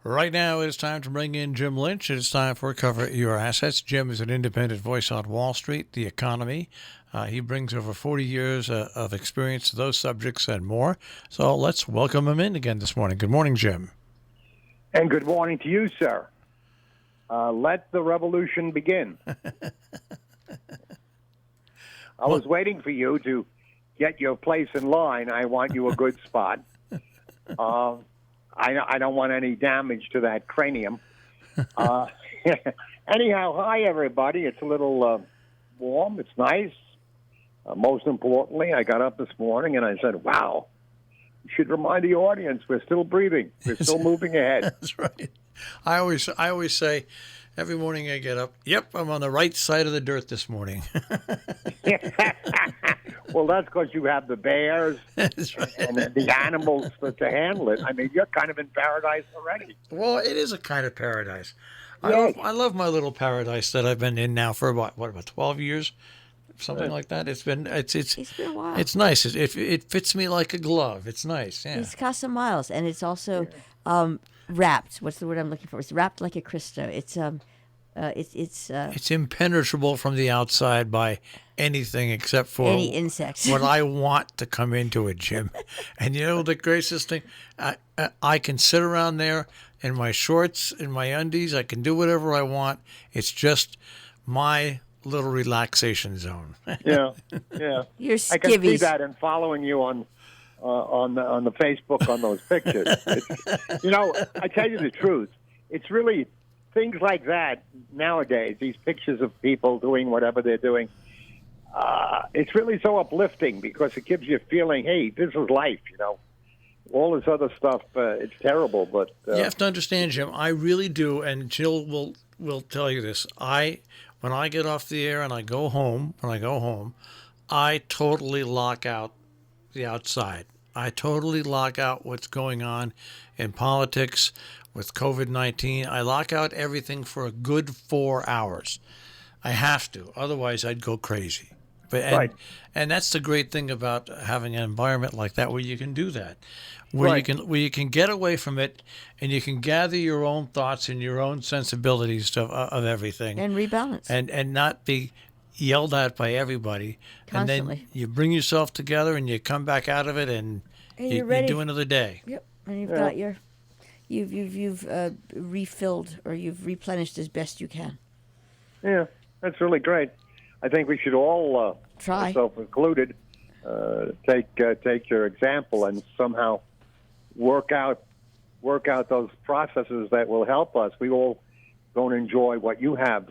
Right now, it's time to bring in Jim Lynch. It's time for Cover Your Assets. Jim is an independent voice on Wall Street, the economy. He brings over 40 years of experience to those subjects and more. So let's welcome him in again this morning. Good morning, Jim. And good morning to you, sir. Let the revolution begin. I was waiting for you to get your place in line. I want you a good spot. I don't want any damage to that cranium. Anyhow, hi, everybody. It's a little warm. It's nice. Most importantly, I got up this morning and I said, wow, you should remind the audience we're still breathing. We're still moving ahead. That's right. I always say, every morning I get up, yep, I'm on the right side of the dirt this morning. Well, that's because you have the bears and the animals to handle it. I mean, you're kind of in paradise already. Well, it is a kind of paradise. Yes. I love my little paradise that I've been in now for about 12 years, something like that. It's been It's been a while. It's nice. It fits me like a glove. It's nice. Yeah. It's Casa Miles, and it's also wrapped. What's the word I'm looking for? It's wrapped like a Cristo. It's impenetrable from the outside by anything except for any insects. what I want to come into it, Jim. And you know the greatest thing? I can sit around there in my shorts, in my undies. I can do whatever I want. It's just my little relaxation zone. Yeah. You're I can see skivvies. that in following you on the Facebook on those pictures. I tell you the truth. It's really things like that nowadays. These pictures of people doing whatever they're doing. It's really so uplifting because it gives you a feeling. Hey, this is life. All this other stuff. It's terrible, but you have to understand, Jim. I really do, and Jill will tell you this. When I get off the air and I go home, I totally lock out the outside. I totally lock out what's going on in politics with COVID-19. I lock out everything for a good 4 hours. I have to. Otherwise, I'd go crazy. Right. And that's the great thing about having an environment like that where you can do that. Where you can get away from it and you can gather your own thoughts and your own sensibilities of everything. And rebalance. And not be yelled at by everybody. Constantly. And then you bring yourself together and you come back out of it and you're you ready. do another day. Yep. And you've got you've refilled or you've replenished as best you can. yeah, that's really great. I think we should all, Try. myself included, take your example and somehow work out those processes that will help us. We all don't enjoy what you have,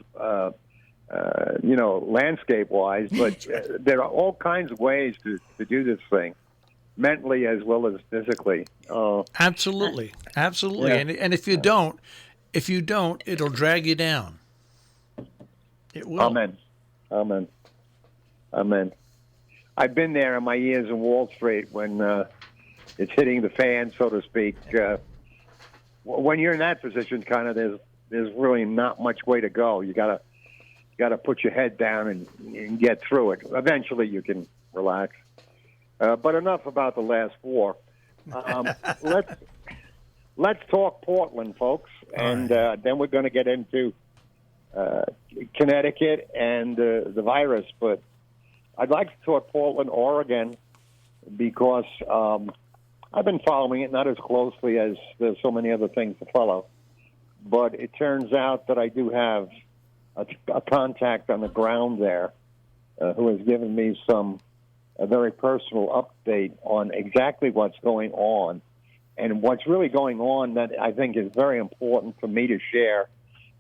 landscape-wise, but there are all kinds of ways to do this thing, mentally as well as physically. Absolutely. Yeah. And if you don't, it'll drag you down. It will. Amen. I've been there in my years in Wall Street when it's hitting the fan, so to speak. When you're in that position, kind of, there's really not much way to go. You gotta put your head down and get through it. Eventually, you can relax. But enough about the last war. Let's talk Portland, folks, and then we're going to get into Connecticut and the virus. But I'd like to talk Portland, Oregon, because I've been following it not as closely as there's so many other things to follow. But it turns out that I do have a contact on the ground there who has given me a very personal update on exactly what's going on. And what's really going on that I think is very important for me to share.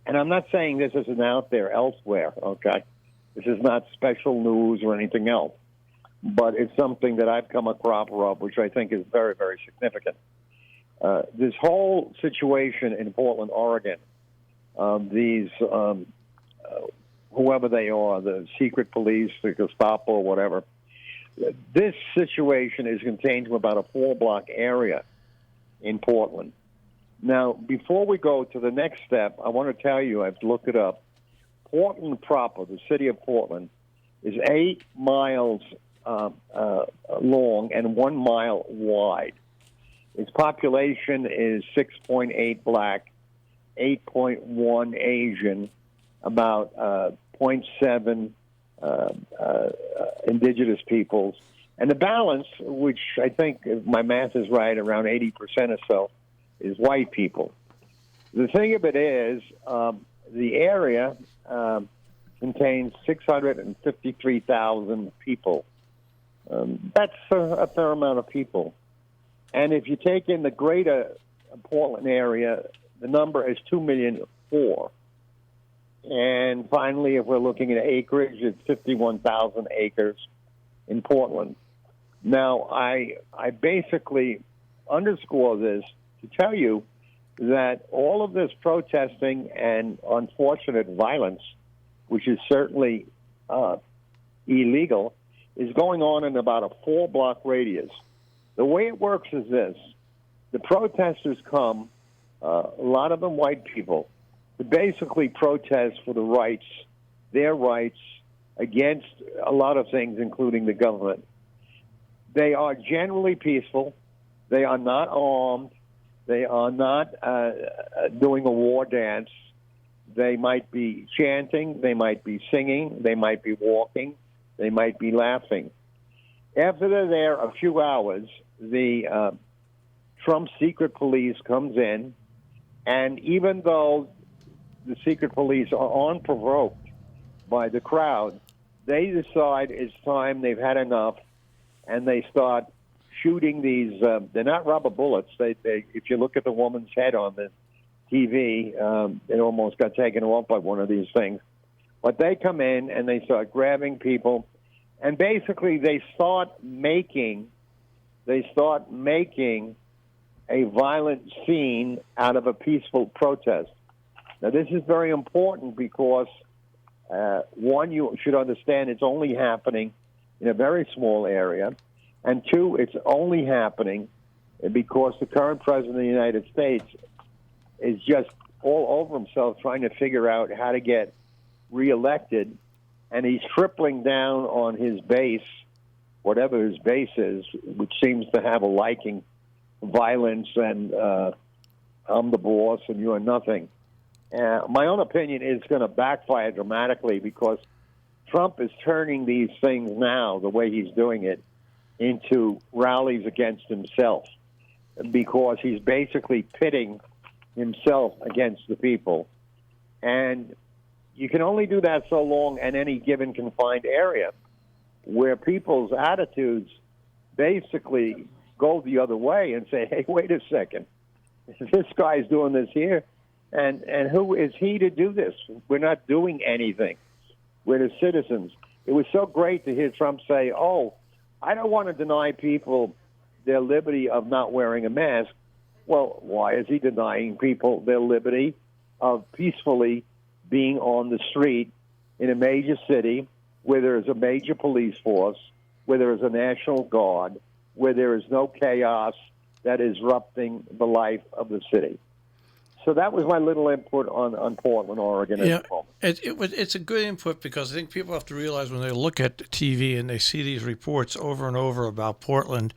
And I'm not saying this isn't out there elsewhere, okay? This is not special news or anything else. But it's something that I've come a cropper of, which I think is very, very significant. This whole situation in Portland, Oregon, these, whoever they are, the secret police, the Gestapo, or whatever, this situation is contained to about a 4-block area in Portland. Now, before we go to the next step, I want to tell you, I've looked it up. Portland proper, the city of Portland, is 8 miles long and 1 mile wide. Its population is 6.8 black, 8.1 Asian, about zero point 0.7 indigenous peoples. And the balance, which I think, if my math is right, around 80% or so, is white people. The thing of it is, the area contains 653,000 people. That's a fair amount of people. And if you take in the greater Portland area, the number is 2,000,004. And finally, if we're looking at acreage, it's 51,000 acres in Portland. Now, I basically underscore this to tell you that all of this protesting and unfortunate violence, which is certainly illegal, is going on in about a 4-block radius. The way it works is this. The protesters come, a lot of them white people, to basically protest for the rights, their rights, against a lot of things, including the government. They are generally peaceful. They are not armed. They are not doing a war dance. They might be chanting. They might be singing. They might be walking. They might be laughing. After they're there a few hours, the Trump secret police comes in, and even though the secret police are unprovoked by the crowd, they decide it's time, they've had enough, and they start shooting these. They're not rubber bullets. If you look at the woman's head on the TV, it almost got taken off by one of these things. But they come in and they start grabbing people, and basically they start making a violent scene out of a peaceful protest. Now, this is very important because, one, you should understand it's only happening in a very small area, and two, it's only happening because the current president of the United States is just all over himself trying to figure out how to get reelected, and he's tripling down on his base, whatever his base is, which seems to have a liking for violence and I'm the boss and you are nothing. My own opinion is going to backfire dramatically because Trump is turning these things now, the way he's doing it, into rallies against himself because he's basically pitting himself against the people. And you can only do that so long in any given confined area where people's attitudes basically go the other way and say, hey, wait a second, this guy's doing this here, and who is he to do this? We're not doing anything. We're the citizens. It was so great to hear Trump say, oh, I don't want to deny people their liberty of not wearing a mask. Well, why is he denying people their liberty of peacefully being on the street in a major city where there is a major police force, where there is a National Guard, where there is no chaos that is disrupting the life of the city? So that was my little input on Portland, Oregon. Yeah, it's a good input because I think people have to realize when they look at TV and they see these reports over and over about Portland,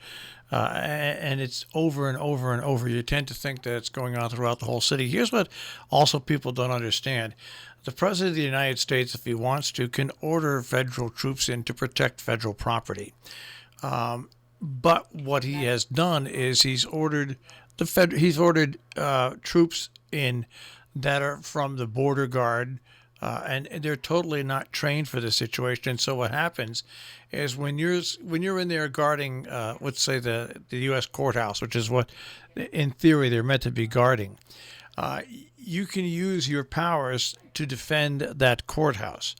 and it's over and over and over, you tend to think that it's going on throughout the whole city. Here's what also people don't understand. The President of the United States, if he wants to, can order federal troops in to protect federal property. But what he has done is he's ordered troops in that are from the border guard, and they're totally not trained for the situation. So what happens is when you're in there guarding, let's say the U.S. courthouse, which is what in theory they're meant to be guarding, you can use your powers to defend that courthouse.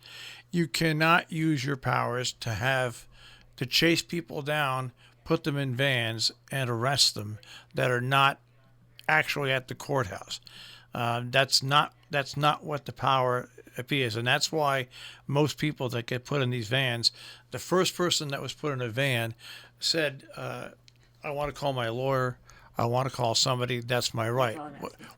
You cannot use your powers to chase people down, put them in vans, and arrest them that are not actually at the courthouse. That's not what the power is, and that's why most people that get put in these vans, the first person that was put in a van said, "I want to call my lawyer. I want to call somebody. That's my right."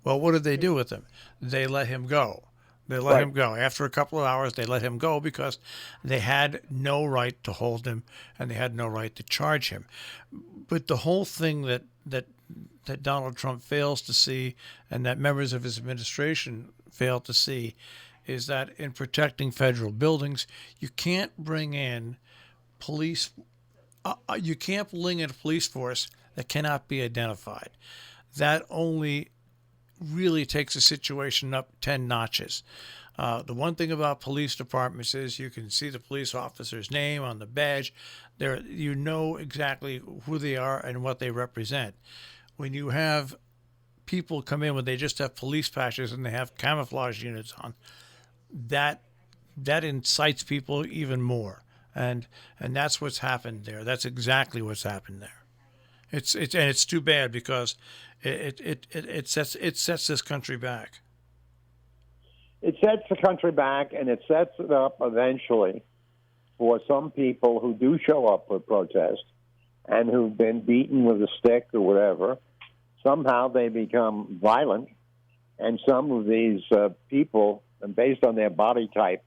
Well, what did they do with him? They let him go. They let him go. After a couple of hours, they let him go because they had no right to hold him and they had no right to charge him. But the whole thing that that Donald Trump fails to see, and that members of his administration fail to see, is that in protecting federal buildings, you can't bring in police. You can't bring in a police force that cannot be identified. That only really takes a situation up 10 notches. The one thing about police departments is you can see the police officer's name on the badge. There, you know exactly who they are and what they represent. When you have people come in when they just have police patches and they have camouflage units on, that incites people even more, and that's what's happened there. That's exactly what's happened there. It's too bad because it sets this country back. It sets the country back, and it sets it up eventually for some people who do show up for protest and who've been beaten with a stick or whatever. Somehow they become violent, and some of these people, and based on their body type,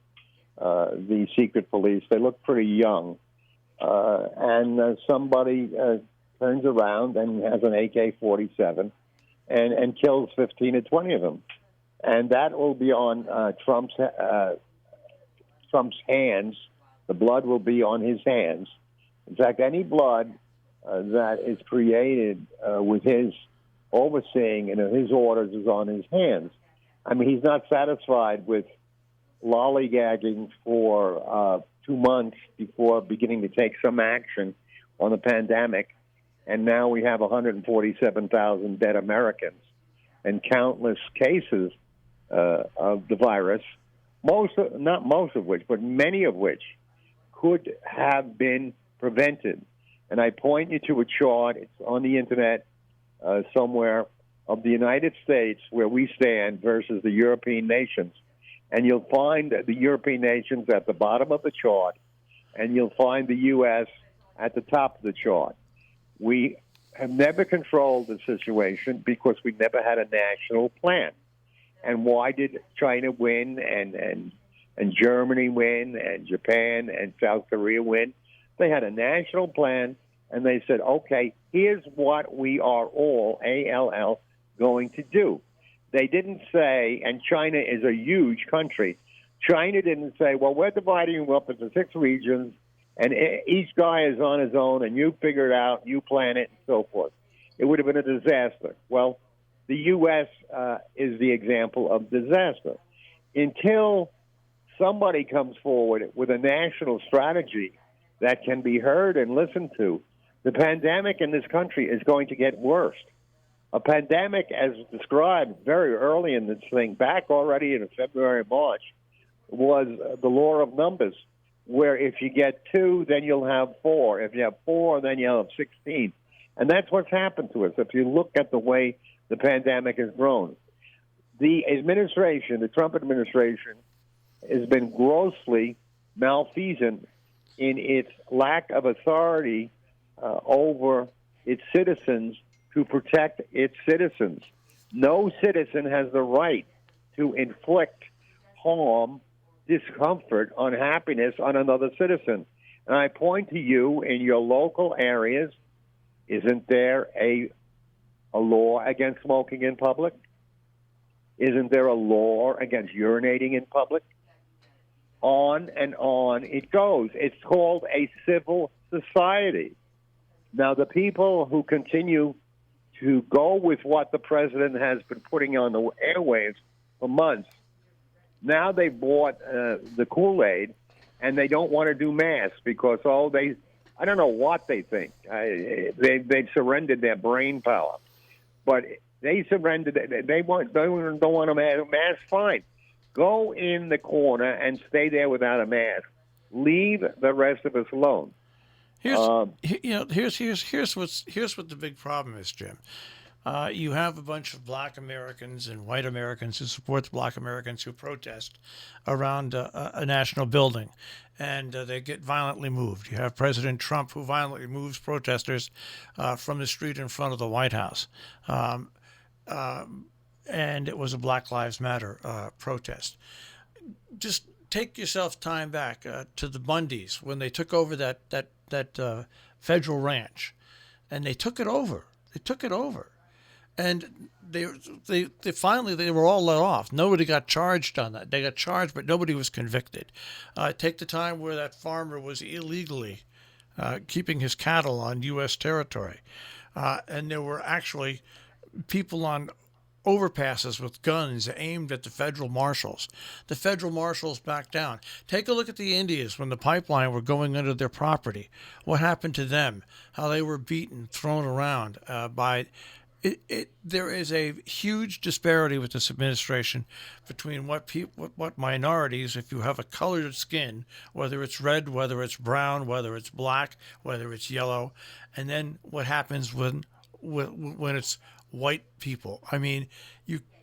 the secret police, they look pretty young. And somebody turns around and has an AK-47 and kills 15 or 20 of them. And that will be on Trump's hands. The blood will be on his hands. In fact, any blood that is created with his overseeing and his orders is on his hands. I mean, he's not satisfied with lollygagging for 2 months before beginning to take some action on the pandemic. And now we have 147,000 dead Americans and countless cases of the virus, not most of which, but many of which could have been prevented. And I point you to a chart, it's on the internet somewhere, of the United States where we stand versus the European nations. And you'll find the European nations at the bottom of the chart, and you'll find the U.S. at the top of the chart. We have never controlled the situation because we never had a national plan. And why did China win and Germany win and Japan and South Korea win? They had a national plan, and they said, okay, here's what we are all, ALL, going to do. They didn't say, and China is a huge country, China didn't say, well, we're dividing you up into 6 regions, and each guy is on his own, and you figure it out, you plan it, and so forth. It would have been a disaster. Well, the U.S. Is the example of disaster. Until somebody comes forward with a national strategy that can be heard and listened to, the pandemic in this country is going to get worse. A pandemic, as described very early in this thing, back already in February, March, was the law of numbers, where if you get 2, then you'll have 4. If you have 4, then you'll have 16. And that's what's happened to us. If you look at the way the pandemic has grown, the administration, the Trump administration, has been grossly malfeasant in its lack of authority over its citizens to protect its citizens. No citizen has the right to inflict harm, discomfort, unhappiness on another citizen. And I point to you in your local areas, isn't there a law against smoking in public? Isn't there a law against urinating in public? On and on it goes. It's called a civil society. Now, the people who continue to go with what the president has been putting on the airwaves for months, now they've bought the Kool-Aid, and they don't want to do masks because, I don't know what they think. They've surrendered their brain power. But they surrendered. They don't want a mask. Fine. Go in the corner and stay there without a mask. Leave the rest of us alone. Here's what the big problem is, Jim. You have a bunch of black Americans and white Americans who support the black Americans who protest around a national building, and they get violently moved. You have President Trump who violently moves protesters from the street in front of the White House. And it was a Black Lives Matter protest. Just take yourself time back to the Bundys when they took over that federal ranch, and they took it over. They took it over. and they finally they were all let off. Nobody got charged on that. They got charged, but nobody was convicted. Take the time where that farmer was illegally keeping his cattle on U.S. territory, and there were actually people on overpasses with guns aimed at the federal marshals. The federal marshals backed down. Take a look at the Indians when the pipeline were going under their property. What happened to them? How they were beaten, thrown around by. There is a huge disparity with this administration between what minorities, if you have a colored skin, whether it's red, whether it's brown, whether it's black, whether it's yellow, and then what happens when it's white people. I mean,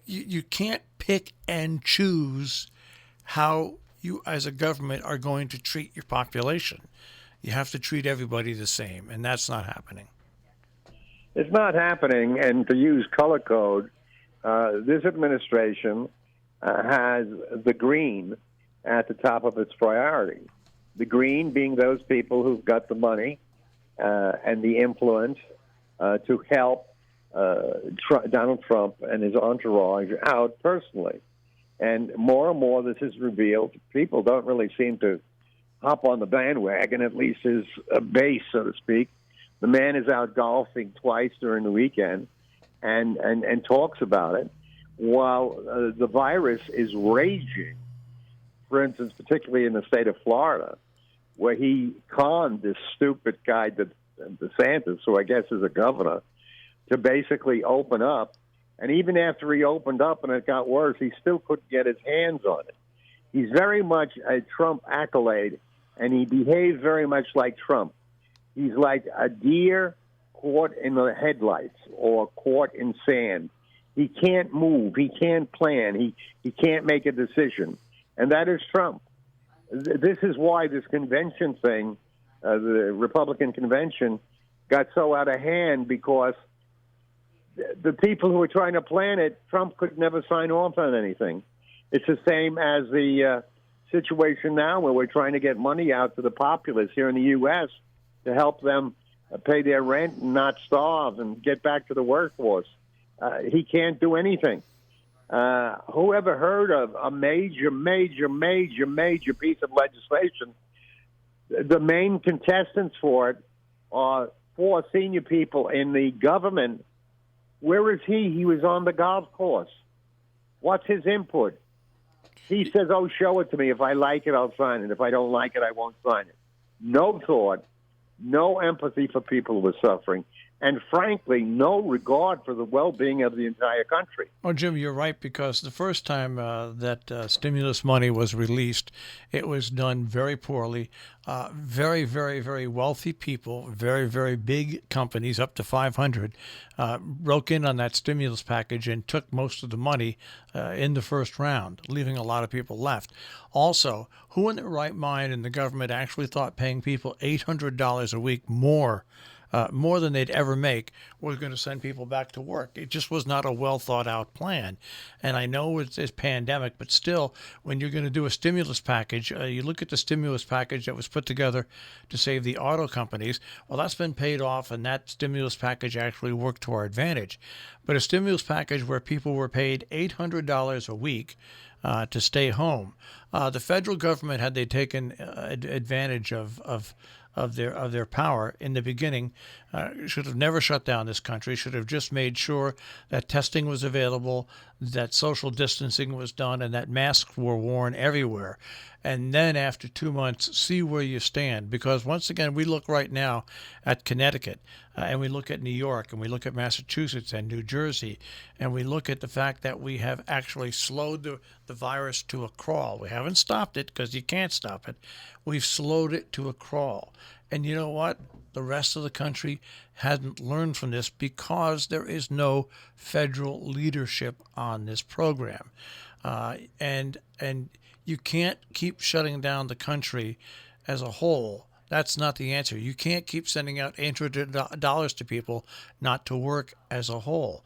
you can't pick and choose how you as a government are going to treat your population. You have to treat everybody the same, and that's not happening. It's not happening, and to use color code, this administration has the green at the top of its priority. The green being those people who've got the money and the influence to help Donald Trump and his entourage out personally. And more this is revealed. People don't really seem to hop on the bandwagon, at least his base, so to speak. The man is out golfing twice during the weekend and talks about it while the virus is raging. For instance, particularly in the state of Florida, where he conned this stupid guy, DeSantis, who I guess is a governor, to basically open up. And even after he opened up and it got worse, he still couldn't get his hands on it. He's very much a Trump accolade, and he behaves very much like Trump. He's like a deer caught in the headlights or caught in sand. He can't move. He can't plan. He can't make a decision. And that is Trump. This is why this convention thing, the Republican convention, got so out of hand, because the people who were trying to plan it, Trump could never sign off on anything. It's the same as the situation now where we're trying to get money out to the populace here in the U.S. to help them pay their rent and not starve and get back to the workforce. He can't do anything. Who ever heard of a major piece of legislation? The main contestants for it are four senior people in the government. Where is he? He was on the golf course. What's his input? He says, oh, show it to me. If I like it, I'll sign it. If I don't like it, I won't sign it. No thought. No empathy for people who are suffering, and frankly, no regard for the well-being of the entire country. Oh, Jim, you're right, because the first time that stimulus money was released, it was done very poorly. Very, very, very wealthy people, very, very big companies, up to 500, broke in on that stimulus package and took most of the money in the first round, leaving a lot of people left. Also, who in their right mind in the government actually thought paying people $800 a week more than they'd ever make was going to send people back to work? It just was not a well thought out plan. And I know it's pandemic, but still, when you're going to do a stimulus package, you look at the stimulus package that was put together to save the auto companies. Well, that's been paid off, and that stimulus package actually worked to our advantage. But a stimulus package where people were paid $800 a week to stay home, the federal government, had they taken advantage of their power in the beginning, should have never shut down this country, should have just made sure that testing was available, that social distancing was done, and that masks were worn everywhere. And then after 2 months, see where you stand. Because once again, we look right now at Connecticut, and we look at New York, and we look at Massachusetts and New Jersey, and we look at the fact that we have actually slowed the virus to a crawl. We haven't stopped it, because you can't stop it. We've slowed it to a crawl. And you know what? The rest of the country hadn't learned from this, because there is no federal leadership on this program. And you can't keep shutting down the country as a whole. That's not the answer. You can't keep sending out $800 to people not to work as a whole.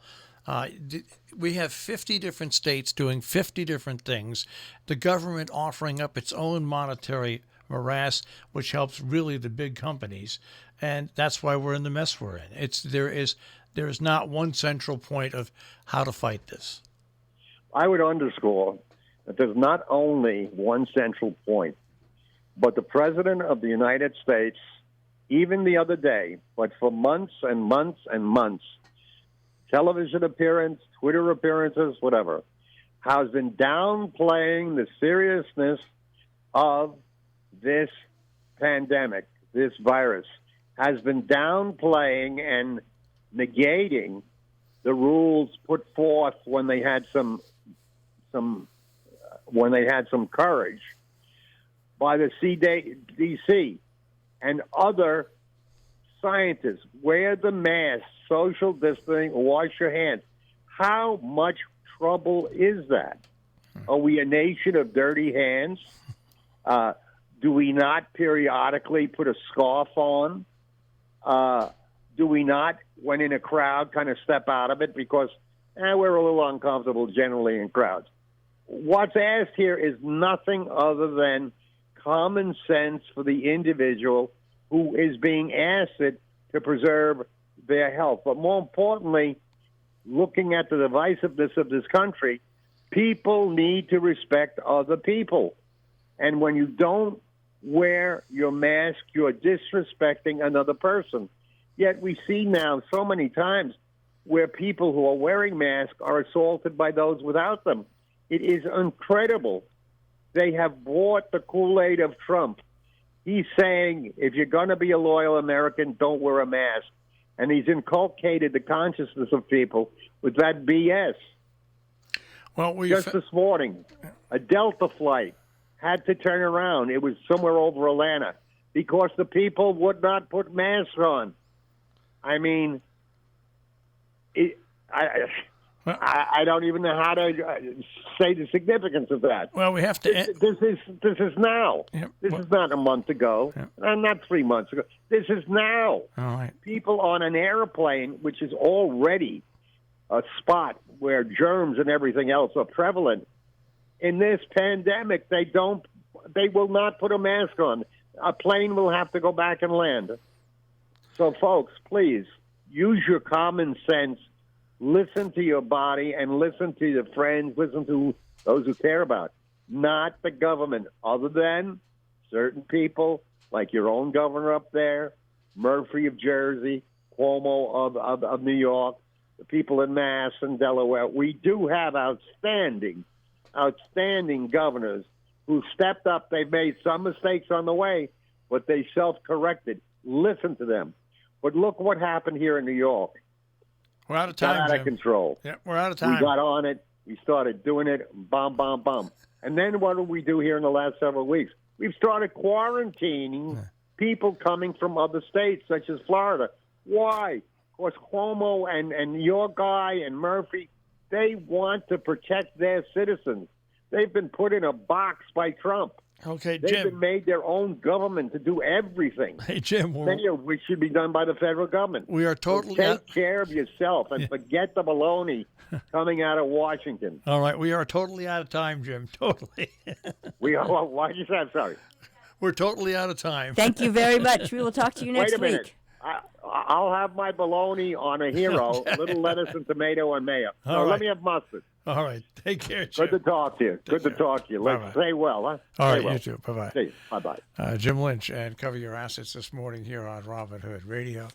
We have 50 different states doing 50 different things. The government offering up its own monetary morass, which helps really the big companies, and that's why we're in the mess we're in. there is not one central point of how to fight this. I would underscore that there's not only one central point, but the President of the United States, even the other day, but for months and months and months, television appearance, Twitter appearances, whatever, has been downplaying the seriousness of this pandemic, this virus, has been downplaying and negating the rules put forth when they had some courage by the CDC and other scientists. Wear the mask, social distancing, wash your hands. How much trouble is that? Are we a nation of dirty hands? Do we not periodically put a scarf on? Do we not, when in a crowd, kind of step out of it because we're a little uncomfortable generally in crowds? What's asked here is nothing other than common sense for the individual who is being asked it to preserve their health. But more importantly, looking at the divisiveness of this country, people need to respect other people. And when you don't wear your mask, you're disrespecting another person. Yet we see now so many times where people who are wearing masks are assaulted by those without them. It is incredible. They have bought the Kool-Aid of Trump. He's saying, if you're going to be a loyal American, don't wear a mask. And he's inculcated the consciousness of people with that BS. Well, Just this morning, a Delta flight had to turn around. It was somewhere over Atlanta because the people would not put masks on. I mean, I don't even know how to say the significance of that. Well, we have to. This is now. Yeah, this is not a month ago, and not 3 months ago. This is now. All right. People on an airplane, which is already a spot where germs and everything else are prevalent. In this pandemic, they will not put a mask on. A plane will have to go back and land. So, folks, please use your common sense. Listen to your body and listen to your friends. Listen to those who care about, not the government, other than certain people like your own governor up there, Murphy of Jersey, Cuomo of New York, the people in Mass and Delaware. We do have outstanding governors who stepped up. They've made some mistakes on the way, but they self-corrected. Listen to them. But look what happened here in New York. We're out of time, got out of control. Yeah, we're out of time. We got on it. We started doing it. Bum, bum, bum. And then what did we do here in the last several weeks? We've started quarantining people coming from other states, such as Florida. Why? Because Cuomo and your guy and Murphy, they want to protect their citizens. They've been put in a box by Trump. Okay, They've Jim. been made their own government to do everything. Hey, Jim. Many of which should be done by the federal government. We are totally So take care of yourself and forget the baloney coming out of Washington. All right, we are totally out of time, Jim. Totally. Why did you say? I'm sorry. We're totally out of time. Thank you very much. We will talk to you next Wait a minute. week. I'll have my bologna on a hero, a little lettuce and tomato and mayo. All right. Let me have mustard. All right. Take care, Jim. Good to talk to you. Good to talk to you. Let's stay well, huh? All right, Stay well. you too. Bye-bye. See you. Bye-bye. Jim Lynch, and Cover Your Assets this morning here on Robin Hood Radio.